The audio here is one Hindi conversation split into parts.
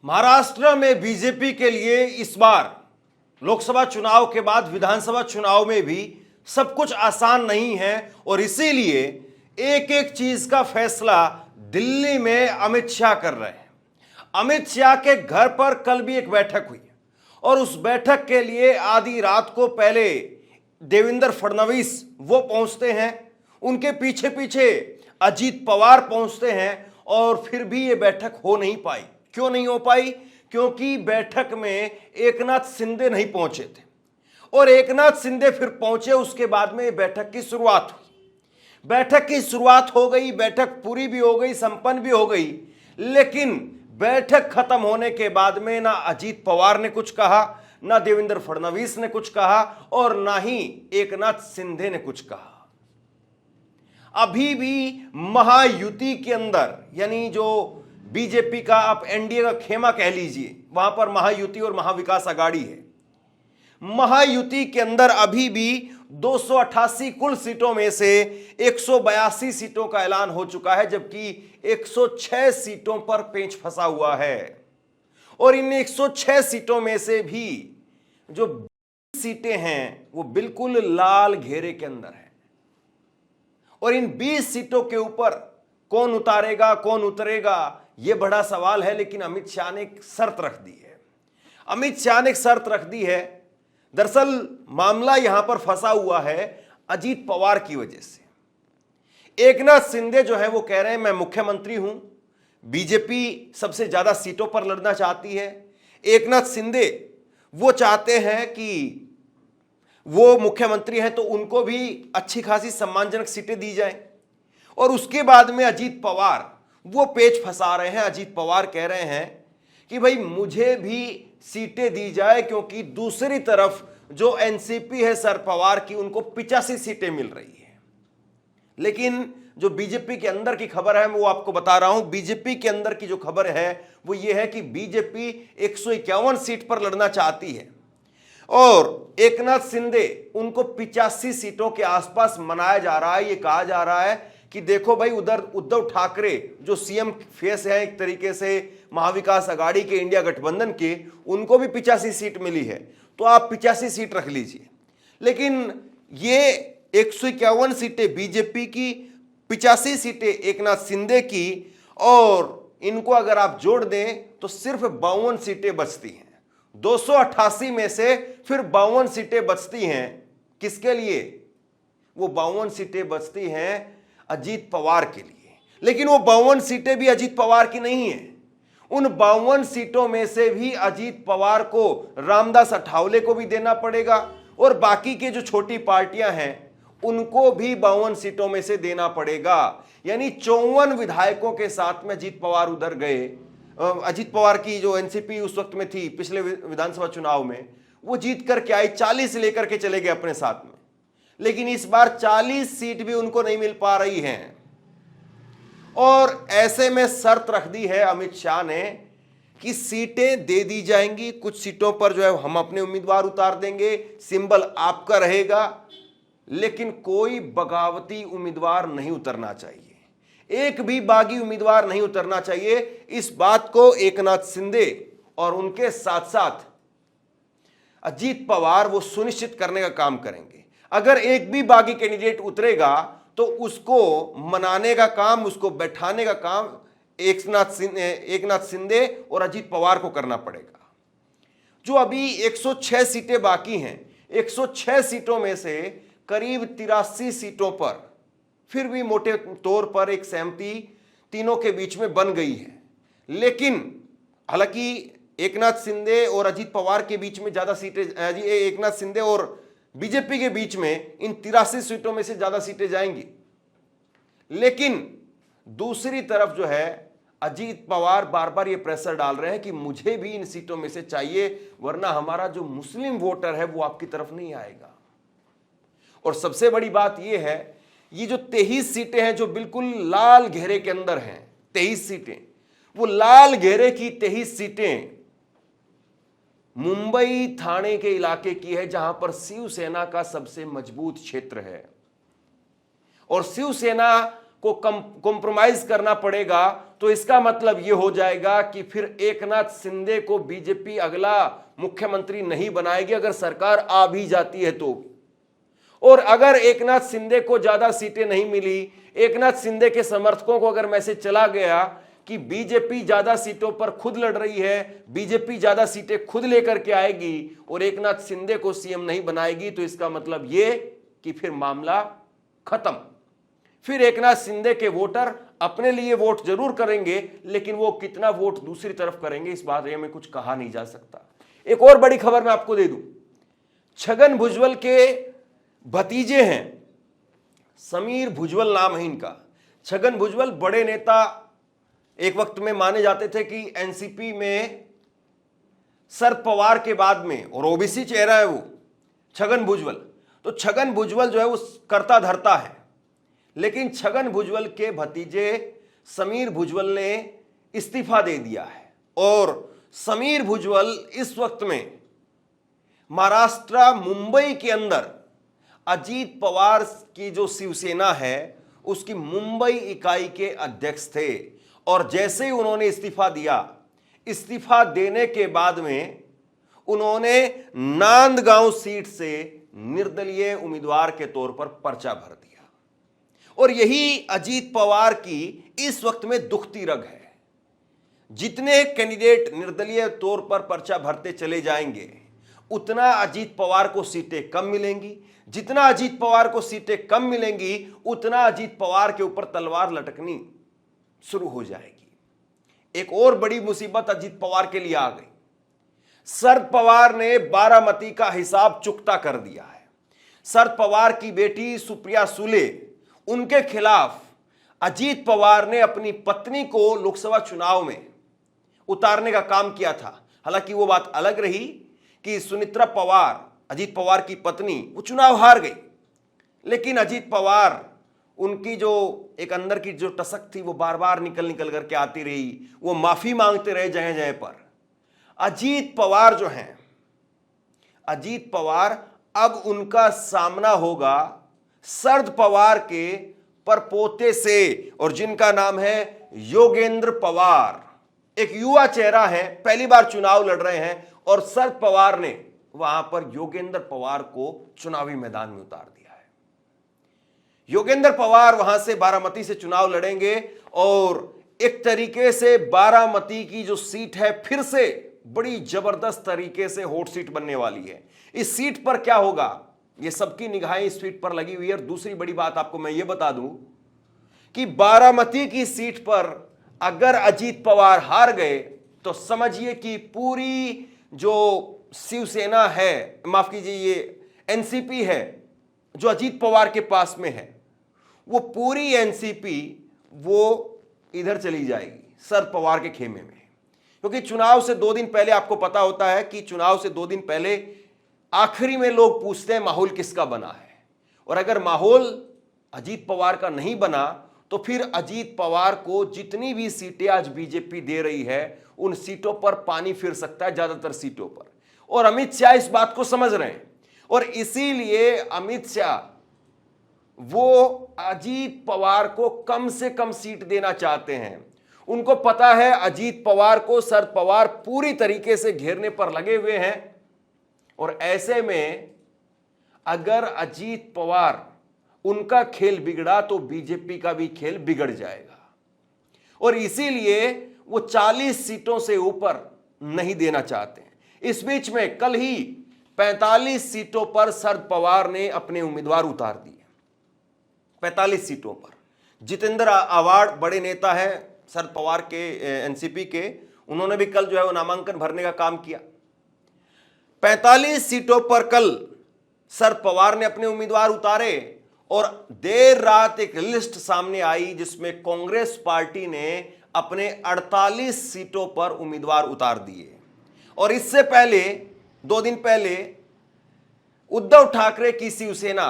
महाराष्ट्र में बीजेपी के लिए इस बार लोकसभा चुनाव के बाद विधानसभा चुनाव में भी सब कुछ आसान नहीं है और इसीलिए एक एक चीज का फैसला दिल्ली में अमित शाह कर रहे हैं। अमित शाह के घर पर कल भी एक बैठक हुई और उस बैठक के लिए आधी रात को पहले देवेंद्र फडणवीस वो पहुंचते हैं, उनके पीछे पीछे अजीत पवार पहुंचते हैं और फिर भी ये बैठक हो नहीं पाई। क्यों नहीं हो पाई? क्योंकि बैठक में एकनाथ शिंदे नहीं पहुंचे थे और एकनाथ शिंदे फिर पहुंचे। उसके बाद में बैठक की शुरुआत हुई। बैठक की शुरुआत हो गई, बैठक पूरी भी हो गई, संपन्न भी हो गई, लेकिन बैठक खत्म होने के बाद में ना अजीत पवार ने कुछ कहा, ना देवेंद्र फडणवीस ने कुछ कहा और ना ही एकनाथ शिंदे ने कुछ कहा। अभी भी महायुति के अंदर, यानी जो बीजेपी का आप एनडीए का खेमा कह लीजिए, वहां पर महायुति और महाविकास आघाड़ी है। महायुति के अंदर अभी भी 288 कुल सीटों में से 182 सीटों का ऐलान हो चुका है, जबकि 106 सीटों पर पेंच फंसा हुआ है और इन 106 सीटों में से भी जो 20 सीटें हैं वो बिल्कुल लाल घेरे के अंदर है और इन 20 सीटों के ऊपर कौन उतारेगा, कौन उतरेगा, यह बड़ा सवाल है। लेकिन अमित शाह ने एक शर्त रख दी है। अमित शाह ने एक शर्त रख दी है। दरअसल मामला यहां पर फंसा हुआ है अजीत पवार की वजह से। एकनाथ शिंदे जो है वो कह रहे हैं मैं मुख्यमंत्री हूं, बीजेपी सबसे ज्यादा सीटों पर लड़ना चाहती है। एकनाथ शिंदे वो चाहते हैं कि वो मुख्यमंत्री हैं तो उनको भी अच्छी खासी सम्मानजनक सीटें दी जाएं। और उसके बाद में अजीत पवार वो पेच फंसा रहे हैं। अजीत पवार कह रहे हैं कि भाई मुझे भी सीटें दी जाए, क्योंकि दूसरी तरफ जो एनसीपी है शरद पवार की, उनको 85 सीटें मिल रही है। लेकिन जो बीजेपी के अंदर की खबर है वो आपको बता रहा हूं। बीजेपी के अंदर की जो खबर है वो ये है कि बीजेपी 151 सीट पर लड़ना चाहती है और एकनाथ शिंदे उनको 85 सीटों के आसपास मनाया जा रहा है। ये कहा जा रहा है कि देखो भाई, उधर उद्धव ठाकरे जो सीएम फेस है एक तरीके से महाविकास आघाड़ी के, इंडिया गठबंधन के, उनको भी 85 सीट मिली है, तो आप 85 सीट रख लीजिए। लेकिन ये 151 सीटें बीजेपी की, 85 सीटें एकनाथ शिंदे की, और इनको अगर आप जोड़ दें तो सिर्फ 52 सीटें बचती हैं। 288 में से फिर 52 सीटें बचती हैं। किसके लिए? वो 52 सीटें बचती हैं अजीत पवार के लिए। लेकिन वो 52 सीटें भी अजीत पवार की नहीं है। उन 52 सीटों में से भी अजीत पवार को, रामदास अठावले को भी देना पड़ेगा और बाकी के जो छोटी पार्टियां हैं उनको भी 52 सीटों में से देना पड़ेगा। यानी 54 विधायकों के साथ में अजीत पवार उधर गए। अजीत पवार की जो एनसीपी उस वक्त में थी पिछले विधानसभा चुनाव में, वो जीत करके आई, 40 लेकर के चले गए अपने साथ में। लेकिन इस बार 40 सीट भी उनको नहीं मिल पा रही हैं और ऐसे में शर्त रख दी है अमित शाह ने कि सीटें दे दी जाएंगी। कुछ सीटों पर जो है हम अपने उम्मीदवार उतार देंगे, सिंबल आपका रहेगा, लेकिन कोई बगावती उम्मीदवार नहीं उतरना चाहिए। एक भी बागी उम्मीदवार नहीं उतरना चाहिए। इस बात को एकनाथ शिंदे और उनके साथ साथ अजीत पवार वो सुनिश्चित करने का काम करेंगे। अगर एक भी बागी कैंडिडेट उतरेगा तो उसको मनाने का काम, उसको बैठाने का काम एकनाथ शिंदे और अजीत पवार को करना पड़ेगा। जो अभी 106 सीटें बाकी हैं, 106 सीटों में से करीब 83 सीटों पर फिर भी मोटे तौर पर एक सहमति तीनों के बीच में बन गई है। लेकिन हालांकि एकनाथ शिंदे और अजीत पवार के बीच में ज्यादा सीटें, एकनाथ शिंदे और बीजेपी के बीच में इन 83 सीटों में से ज्यादा सीटें जाएंगी। लेकिन दूसरी तरफ जो है अजीत पवार बार बार ये प्रेशर डाल रहे हैं कि मुझे भी इन सीटों में से चाहिए, वरना हमारा जो मुस्लिम वोटर है वो आपकी तरफ नहीं आएगा। और सबसे बड़ी बात यह है, ये जो 23 सीटें हैं जो बिल्कुल लाल घेरे के अंदर हैं, 23 सीटें, वो लाल घेरे की 23 सीटें मुंबई थाने के इलाके की है, जहां पर शिवसेना का सबसे मजबूत क्षेत्र है और शिवसेना को कॉम्प्रोमाइज करना पड़ेगा, तो इसका मतलब यह हो जाएगा कि फिर एकनाथ शिंदे को बीजेपी अगला मुख्यमंत्री नहीं बनाएगी अगर सरकार आ भी जाती है तो। और अगर एकनाथ शिंदे को ज्यादा सीटें नहीं मिली, एकनाथ शिंदे के समर्थकों को अगर मैसेज चला गया कि बीजेपी ज्यादा सीटों पर खुद लड़ रही है, बीजेपी ज्यादा सीटें खुद लेकर के आएगी और एकनाथ शिंदे को सीएम नहीं बनाएगी, तो इसका मतलब यह कि फिर मामला खत्म। फिर एकनाथ शिंदे के वोटर अपने लिए वोट जरूर करेंगे, लेकिन वो कितना वोट दूसरी तरफ करेंगे इस बारे में कुछ कहा नहीं जा सकता। एक और बड़ी खबर मैं आपको दे दूं, छगन भुजबल के भतीजे हैं, समीर भुजबल नाम है इनका। छगन भुजबल बड़े नेता एक वक्त में माने जाते थे कि एनसीपी में शरद पवार के बाद में, और ओबीसी चेहरा है वो छगन भुजबल। तो छगन भुजबल जो है वो करता धरता है, लेकिन छगन भुजबल के भतीजे समीर भुजबल ने इस्तीफा दे दिया है और समीर भुजबल इस वक्त में महाराष्ट्र मुंबई के अंदर अजीत पवार की जो शिवसेना है उसकी मुंबई इकाई के अध्यक्ष थे। और जैसे ही उन्होंने इस्तीफा दिया, इस्तीफा देने के बाद में उन्होंने नांदगांव सीट से निर्दलीय उम्मीदवार के तौर पर पर्चा भर दिया। और यही अजीत पवार की इस वक्त में दुखती रग है। जितने कैंडिडेट निर्दलीय तौर पर पर्चा भरते चले जाएंगे, उतना अजीत पवार को सीटें कम मिलेंगी। जितना अजीत पवार को सीटें कम मिलेंगी, उतना अजीत पवार के ऊपर तलवार लटकनी शुरू हो जाएगी। एक और बड़ी मुसीबत अजीत पवार के लिए आ गई। शरद पवार ने बारामती का हिसाब चुकता कर दिया है। शरद पवार की बेटी सुप्रिया सुले, उनके खिलाफ अजीत पवार ने अपनी पत्नी को लोकसभा चुनाव में उतारने का काम किया था। हालांकि वो बात अलग रही कि सुनित्रा पवार, अजीत पवार की पत्नी, वो चुनाव हार गई, लेकिन अजीत पवार, उनकी जो एक अंदर की जो टसक थी वो बार बार निकल करके आती रही। वो माफी मांगते रहे जगह जगह पर। अजीत पवार जो हैं, अजीत पवार, अब उनका सामना होगा शरद पवार के परपोते से, और जिनका नाम है योगेंद्र पवार। एक युवा चेहरा है, पहली बार चुनाव लड़ रहे हैं, और शरद पवार ने वहां पर योगेंद्र पवार को चुनावी मैदान में उतार दिया है। योगेंद्र पवार वहां से बारामती से चुनाव लड़ेंगे और एक तरीके से बारामती की जो सीट है फिर से बड़ी जबरदस्त तरीके से हॉट सीट बनने वाली है। इस सीट पर क्या होगा, ये सबकी निगाहें इस सीट पर लगी हुई है। और दूसरी बड़ी बात आपको मैं ये बता दूं कि बारामती की सीट पर अगर अजीत पवार हार गए तो समझिए कि पूरी जो शिवसेना है, माफ कीजिए ये एनसीपी है जो अजीत पवार के पास में है, वो पूरी एनसीपी वो इधर चली जाएगी शरद पवार के खेमे में। क्योंकि चुनाव से 2 दिन पहले आपको पता होता है कि चुनाव से 2 दिन पहले आखिरी में लोग पूछते हैं माहौल किसका बना है, और अगर माहौल अजीत पवार का नहीं बना तो फिर अजीत पवार को जितनी भी सीटें आज बीजेपी दे रही है उन सीटों पर पानी फिर सकता है, ज्यादातर सीटों पर। और अमित शाह इस बात को समझ रहे हैं, और इसीलिए अमित शाह वो अजीत पवार को कम से कम सीट देना चाहते हैं। उनको पता है अजीत पवार को शरद पवार पूरी तरीके से घेरने पर लगे हुए हैं, और ऐसे में अगर अजीत पवार, उनका खेल बिगड़ा तो बीजेपी का भी खेल बिगड़ जाएगा। और इसीलिए वो 40 सीटों से ऊपर नहीं देना चाहते हैं। इस बीच में कल ही 45 सीटों पर शरद पवार ने अपने उम्मीदवार उतार दिए। 45 सीटों पर जितेंद्र आवाड़ बड़े नेता हैं शरद पवार के एनसीपी के, उन्होंने भी कल जो है वो नामांकन भरने का काम किया। 45 सीटों पर कल शरद पवार ने अपने उम्मीदवार उतारे, और देर रात एक लिस्ट सामने आई जिसमें कांग्रेस पार्टी ने अपने 48 सीटों पर उम्मीदवार उतार दिए। और इससे पहले 2 दिन पहले उद्धव ठाकरे की शिवसेना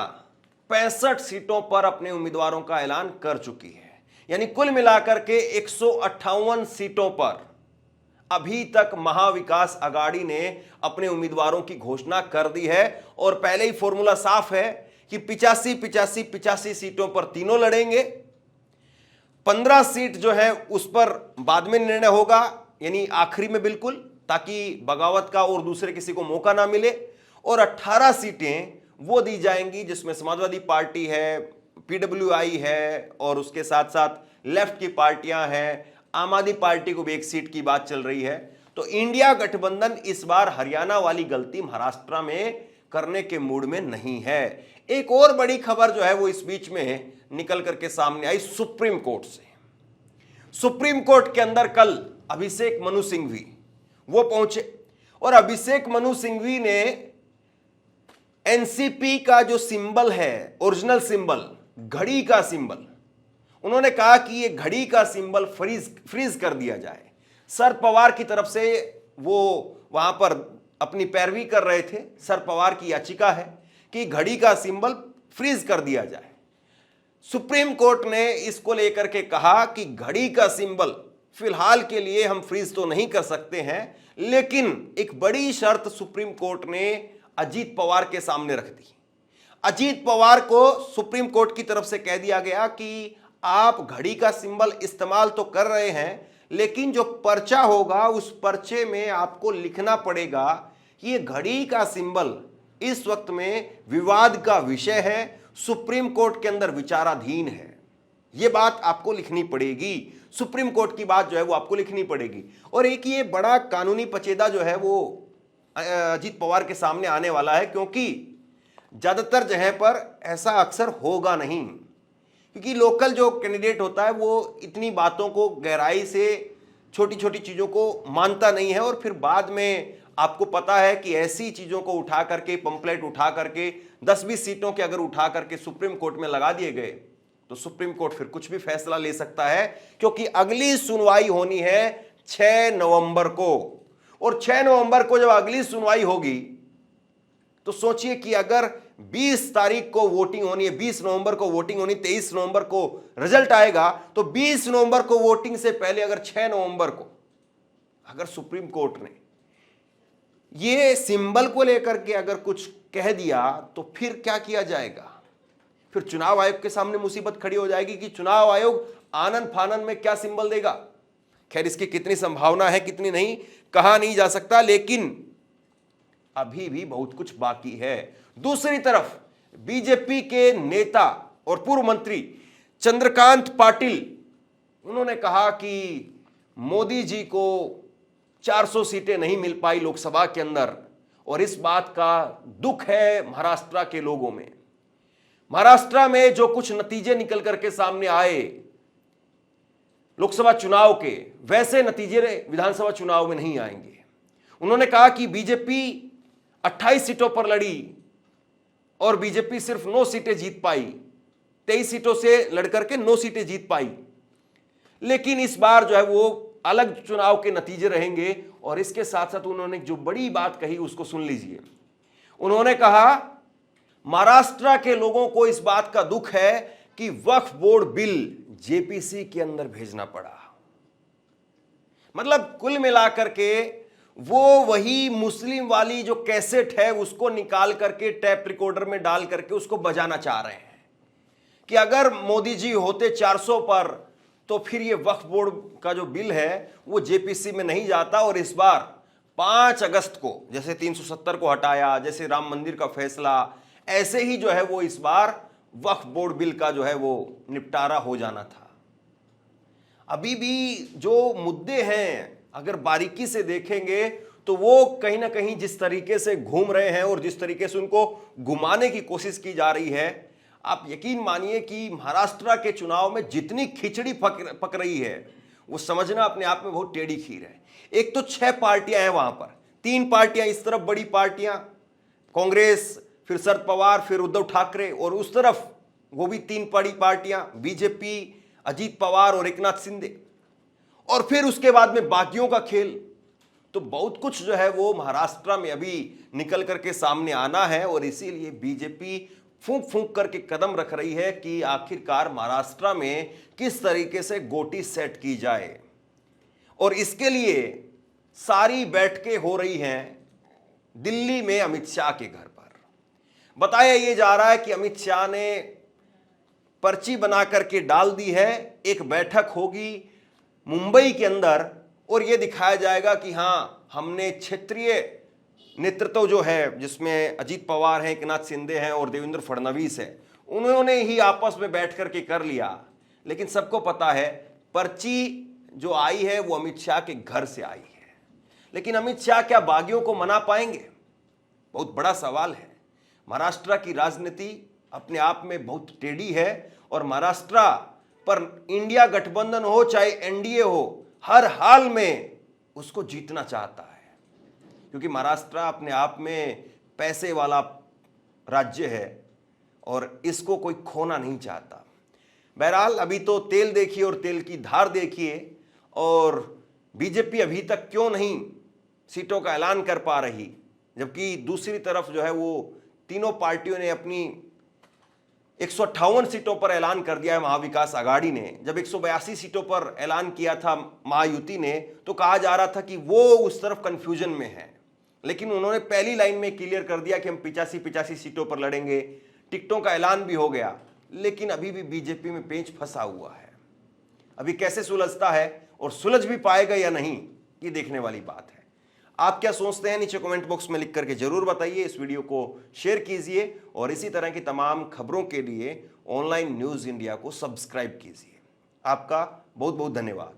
65 सीटों पर अपने उम्मीदवारों का ऐलान कर चुकी है। यानी कुल मिलाकर के 158 सीटों पर अभी तक महाविकास आघाड़ी ने अपने उम्मीदवारों की घोषणा कर दी है। और पहले ही फॉर्मूला साफ है कि 85 सीटों पर तीनों लड़ेंगे, 15 सीट जो है उस पर बाद में निर्णय होगा, यानी आखिरी में बिल्कुल, ताकि बगावत का और दूसरे किसी को मौका ना मिले। और 18 सीटें वो दी जाएंगी जिसमें समाजवादी पार्टी है, पीडब्ल्यूआई है और उसके साथ साथ लेफ्ट की पार्टियां हैं, आम आदमी पार्टी को भी एक सीट की बात चल रही है। तो इंडिया गठबंधन इस बार हरियाणा वाली गलती महाराष्ट्र में करने के मूड में नहीं है। एक और बड़ी खबर जो है वो इस बीच में निकल करके सामने आई सुप्रीम कोर्ट से। सुप्रीम कोर्ट के अंदर कल अभिषेक मनु सिंघवी वो पहुंचे और अभिषेक मनु सिंघवी ने एनसीपी का जो सिंबल है, ओरिजिनल सिंबल, घड़ी का सिंबल, उन्होंने कहा कि ये घड़ी का सिंबल फ्रीज कर दिया जाए। शरद पवार की तरफ से वो वहां पर अपनी पैरवी कर रहे थे। शरद पवार की याचिका है कि घड़ी का सिंबल फ्रीज कर दिया जाए। सुप्रीम कोर्ट ने इसको लेकर के कहा कि घड़ी का सिंबल फिलहाल के लिए हम फ्रीज तो नहीं कर सकते हैं, लेकिन एक बड़ी शर्त सुप्रीम कोर्ट ने अजीत पवार के सामने रख दी। अजीत पवार को सुप्रीम कोर्ट की तरफ से कह दिया गया कि आप घड़ी का सिंबल इस्तेमाल तो कर रहे हैं, लेकिन जो पर्चा होगा उस पर्चे में आपको लिखना पड़ेगा कि ये घड़ी का सिंबल इस वक्त में विवाद का विषय है, सुप्रीम कोर्ट के अंदर विचाराधीन है। ये बात आपको लिखनी पड़ेगी, सुप्रीम कोर्ट की बात जो है वो आपको लिखनी पड़ेगी। और एक ये बड़ा कानूनी पचेदा जो है वो अजीत पवार के सामने आने वाला है, क्योंकि ज्यादातर जगह पर ऐसा अक्सर होगा नहीं, क्योंकि लोकल जो कैंडिडेट होता है वो इतनी बातों को गहराई से, छोटी छोटी चीज़ों को मानता नहीं है। और फिर बाद में आपको पता है कि ऐसी चीज़ों को उठा करके, पंपलेट उठा करके 10-20 सीटों के अगर उठा करके सुप्रीम कोर्ट में लगा दिए गए तो सुप्रीम कोर्ट फिर कुछ भी फैसला ले सकता है, क्योंकि अगली सुनवाई होनी है 6 नवंबर को। और 6 नवंबर को जब अगली सुनवाई होगी तो सोचिए कि अगर 20 तारीख को वोटिंग होनी है, 20 नवंबर को वोटिंग होनी, 23 नवंबर को रिजल्ट आएगा, तो 20 नवंबर को वोटिंग से पहले अगर 6 नवंबर को अगर सुप्रीम कोर्ट ने ये सिंबल को लेकर के अगर कुछ कह दिया तो फिर क्या किया जाएगा? फिर चुनाव आयोग के सामने मुसीबत खड़ी हो जाएगी कि चुनाव आयोग आनन फानन में क्या सिंबल देगा। खैर, इसकी कितनी संभावना है कितनी नहीं कहा नहीं जा सकता, लेकिन अभी भी बहुत कुछ बाकी है। दूसरी तरफ बीजेपी के नेता और पूर्व मंत्री चंद्रकांत पाटिल, उन्होंने कहा कि मोदी जी को 400 सीटें नहीं मिल पाई लोकसभा के अंदर, और इस बात का दुख है महाराष्ट्र के लोगों में। महाराष्ट्र में जो कुछ नतीजे निकल करके सामने आए लोकसभा चुनाव के, वैसे नतीजे विधानसभा चुनाव में नहीं आएंगे। उन्होंने कहा कि बीजेपी 28 सीटों पर लड़ी और बीजेपी सिर्फ 9 सीटें जीत पाई, 23 सीटों से लड़कर के 9 सीटें जीत पाई। लेकिन इस बार जो है वो अलग चुनाव के नतीजे रहेंगे। और इसके साथ साथ उन्होंने जो बड़ी बात कही उसको सुन लीजिए। उन्होंने कहा महाराष्ट्र के लोगों को इस बात का दुख है कि वक्फ बोर्ड बिल जेपीसी के अंदर भेजना पड़ा। मतलब कुल मिलाकर के वो वही मुस्लिम वाली जो कैसेट है उसको निकाल करके टेप रिकॉर्डर में डाल करके उसको बजाना चाह रहे हैं कि अगर मोदी जी होते 400 पर तो फिर ये वक्फ बोर्ड का जो बिल है वो जेपीसी में नहीं जाता। और इस बार 5 अगस्त को जैसे 370 को हटाया, जैसे राम मंदिर का फैसला, ऐसे ही जो है वो इस बार वक्फ बोर्ड बिल का जो है वो निपटारा हो जाना था। अभी भी जो मुद्दे हैं अगर बारीकी से देखेंगे तो वो कहीं ना कहीं जिस तरीके से घूम रहे हैं और जिस तरीके से उनको घुमाने की कोशिश की जा रही है, आप यकीन मानिए कि महाराष्ट्र के चुनाव में जितनी खिचड़ी पक रही है वो समझना अपने आप में बहुत टेढ़ी खीर है। एक तो 6 पार्टियां हैं वहां पर, 3 पार्टियां इस तरफ बड़ी पार्टियां, कांग्रेस, फिर शरद पवार, फिर उद्धव ठाकरे, और उस तरफ वो भी 3 बड़ी पार्टियां, बीजेपी, अजीत पवार और एकनाथ शिंदे, और फिर उसके बाद में बागियों का खेल। तो बहुत कुछ जो है वो महाराष्ट्र में अभी निकल करके सामने आना है। और इसीलिए बीजेपी फूंक फूंक करके कदम रख रही है कि आखिरकार महाराष्ट्र में किस तरीके से गोटी सेट की जाए। और इसके लिए सारी बैठकें हो रही हैं दिल्ली में अमित शाह के घर पर। बताया ये जा रहा है कि अमित शाह ने पर्ची बना करके डाल दी है। एक बैठक होगी मुंबई के अंदर और यह दिखाया जाएगा कि हां, हमने क्षेत्रीय नेतृत्व जो है, जिसमें अजीत पवार हैं, एकनाथ शिंदे हैं और देवेंद्र फडणवीस है, उन्होंने ही आपस में बैठ करके कर लिया। लेकिन सबको पता है पर्ची जो आई है वो अमित शाह के घर से आई है। लेकिन अमित शाह क्या बागियों को मना पाएंगे? बहुत बड़ा सवाल है। महाराष्ट्र की राजनीति अपने आप में बहुत टेढ़ी है और महाराष्ट्र पर इंडिया गठबंधन हो चाहे एनडीए हो, हर हाल में उसको जीतना चाहता है, क्योंकि महाराष्ट्र अपने आप में पैसे वाला राज्य है और इसको कोई खोना नहीं चाहता। बहरहाल अभी तो तेल देखिए और तेल की धार देखिए, और बीजेपी अभी तक क्यों नहीं सीटों का ऐलान कर पा रही, जबकि दूसरी तरफ जो है वो तीनों पार्टियों ने अपनी 158 सीटों पर ऐलान कर दिया है। महाविकास आघाड़ी ने जब 182 सीटों पर ऐलान किया था महायुति ने, तो कहा जा रहा था कि वो उस तरफ कंफ्यूजन में है, लेकिन उन्होंने पहली लाइन में क्लियर कर दिया कि हम 85 सीटों पर लड़ेंगे। टिकटों का ऐलान भी हो गया, लेकिन अभी भी बीजेपी में पेंच फंसा हुआ है। अभी कैसे सुलझता है और सुलझ भी पाएगा या नहीं, ये देखने वाली बात है। आप क्या सोचते हैं, नीचे कमेंट बॉक्स में लिख करके जरूर बताइए। इस वीडियो को शेयर कीजिए और इसी तरह की तमाम खबरों के लिए ऑनलाइन न्यूज़ इंडिया को सब्सक्राइब कीजिए। आपका बहुत बहुत धन्यवाद।